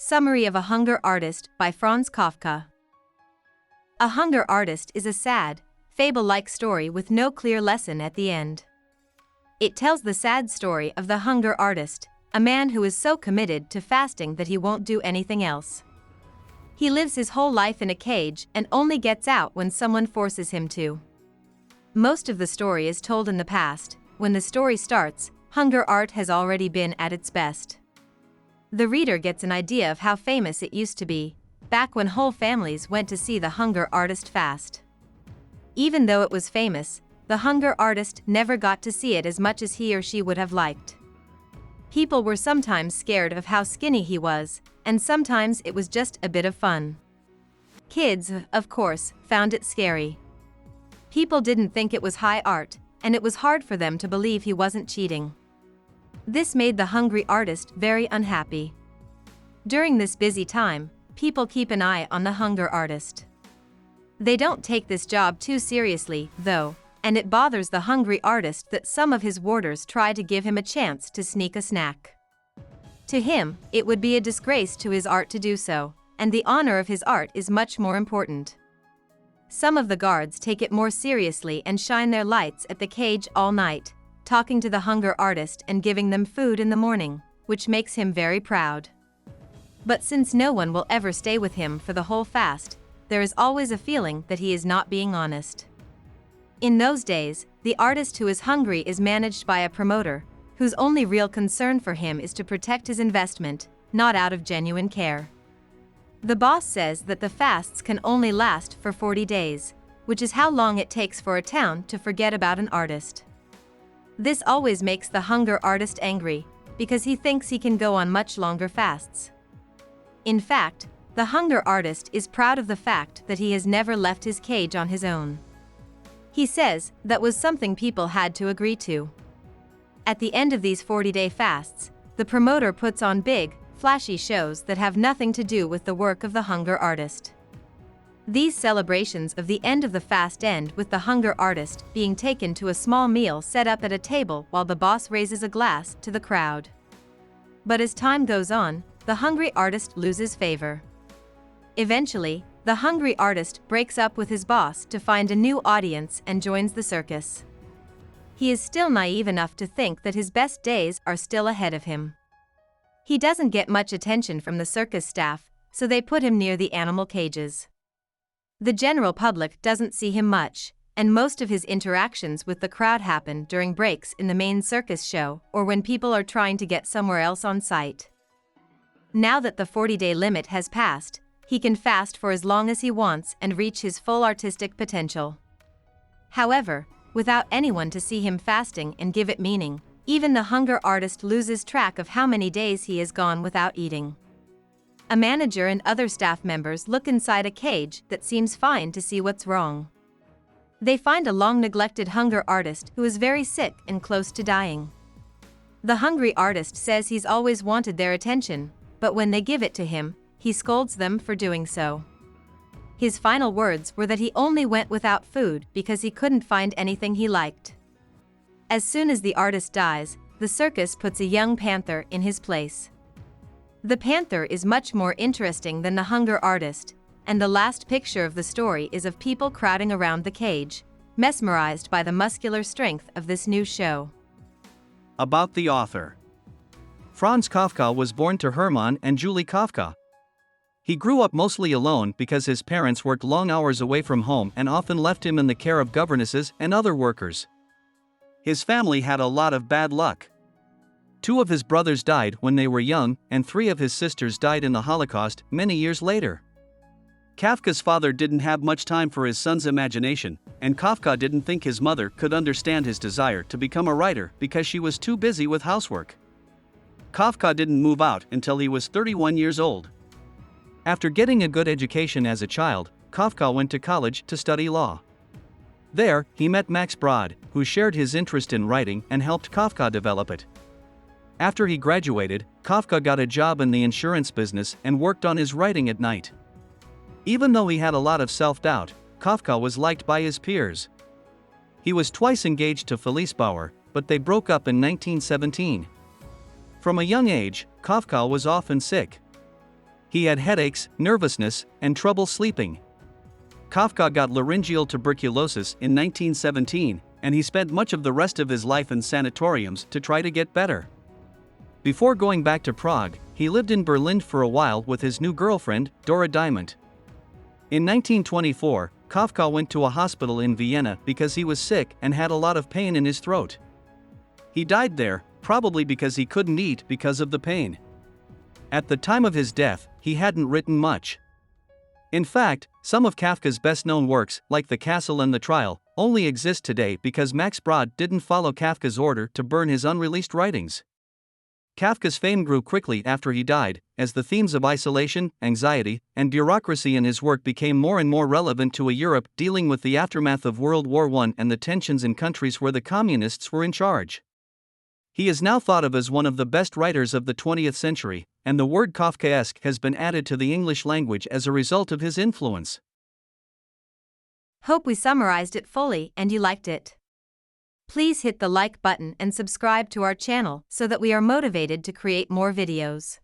Summary of A Hunger Artist by Franz Kafka. A Hunger Artist is a sad, fable-like story with no clear lesson at the end. It tells the sad story of the hunger artist, a man who is so committed to fasting that he won't do anything else. He lives his whole life in a cage and only gets out when someone forces him to. Most of the story is told in the past. When the story starts, hunger art has already been at its best. The reader gets an idea of how famous it used to be, back when whole families went to see the hunger artist fast. Even though it was famous, the hunger artist never got to see it as much as he or she would have liked. People were sometimes scared of how skinny he was, and sometimes it was just a bit of fun. Kids, of course, found it scary. People didn't think it was high art, and it was hard for them to believe he wasn't cheating. This made the hungry artist very unhappy. During this busy time, people keep an eye on the hunger artist. They don't take this job too seriously, though, and it bothers the hungry artist that some of his warders try to give him a chance to sneak a snack. To him, it would be a disgrace to his art to do so, and the honor of his art is much more important. Some of the guards take it more seriously and shine their lights at the cage all night, talking to the hunger artist and giving them food in the morning, which makes him very proud. But since no one will ever stay with him for the whole fast, there is always a feeling that he is not being honest. In those days, the artist who is hungry is managed by a promoter, whose only real concern for him is to protect his investment, not out of genuine care. The boss says that the fasts can only last for 40 days, which is how long it takes for a town to forget about an artist. This always makes the hunger artist angry, because he thinks he can go on much longer fasts. In fact, the hunger artist is proud of the fact that he has never left his cage on his own. He says that was something people had to agree to. At the end of these 40-day fasts, the promoter puts on big, flashy shows that have nothing to do with the work of the hunger artist. These celebrations of the end of the fast end with the hunger artist being taken to a small meal set up at a table while the boss raises a glass to the crowd. But as time goes on, the hungry artist loses favor. Eventually, the hungry artist breaks up with his boss to find a new audience and joins the circus. He is still naive enough to think that his best days are still ahead of him. He doesn't get much attention from the circus staff, so they put him near the animal cages. The general public doesn't see him much, and most of his interactions with the crowd happen during breaks in the main circus show or when people are trying to get somewhere else on site. Now that the 40-day limit has passed, he can fast for as long as he wants and reach his full artistic potential. However, without anyone to see him fasting and give it meaning, even the hunger artist loses track of how many days he has gone without eating. A manager and other staff members look inside a cage that seems fine to see what's wrong. They find a long-neglected hunger artist who is very sick and close to dying. The hungry artist says he's always wanted their attention, but when they give it to him, he scolds them for doing so. His final words were that he only went without food because he couldn't find anything he liked. As soon as the artist dies, the circus puts a young panther in his place. The panther is much more interesting than the hunger artist, and the last picture of the story is of people crowding around the cage, mesmerized by the muscular strength of this new show. About the author. Franz Kafka was born to Hermann and Julie Kafka. He grew up mostly alone because his parents worked long hours away from home and often left him in the care of governesses and other workers. His family had a lot of bad luck. 2 of his brothers died when they were young, and 3 of his sisters died in the Holocaust many years later. Kafka's father didn't have much time for his son's imagination, and Kafka didn't think his mother could understand his desire to become a writer because she was too busy with housework. Kafka didn't move out until he was 31 years old. After getting a good education as a child, Kafka went to college to study law. There, he met Max Brod, who shared his interest in writing and helped Kafka develop it. After he graduated, Kafka got a job in the insurance business and worked on his writing at night. Even though he had a lot of self-doubt, Kafka was liked by his peers. He was twice engaged to Felice Bauer, but they broke up in 1917. From a young age, Kafka was often sick. He had headaches, nervousness, and trouble sleeping. Kafka got laryngeal tuberculosis in 1917, and he spent much of the rest of his life in sanatoriums to try to get better. Before going back to Prague, he lived in Berlin for a while with his new girlfriend, Dora Diamond. In 1924, Kafka went to a hospital in Vienna because he was sick and had a lot of pain in his throat. He died there, probably because he couldn't eat because of the pain. At the time of his death, he hadn't written much. In fact, some of Kafka's best-known works, like The Castle and the Trial, only exist today because Max Brod didn't follow Kafka's order to burn his unreleased writings. Kafka's fame grew quickly after he died, as the themes of isolation, anxiety, and bureaucracy in his work became more and more relevant to a Europe dealing with the aftermath of World War I and the tensions in countries where the communists were in charge. He is now thought of as one of the best writers of the 20th century, and the word Kafkaesque has been added to the English language as a result of his influence. Hope we summarized it fully and you liked it. Please hit the like button and subscribe to our channel so that we are motivated to create more videos.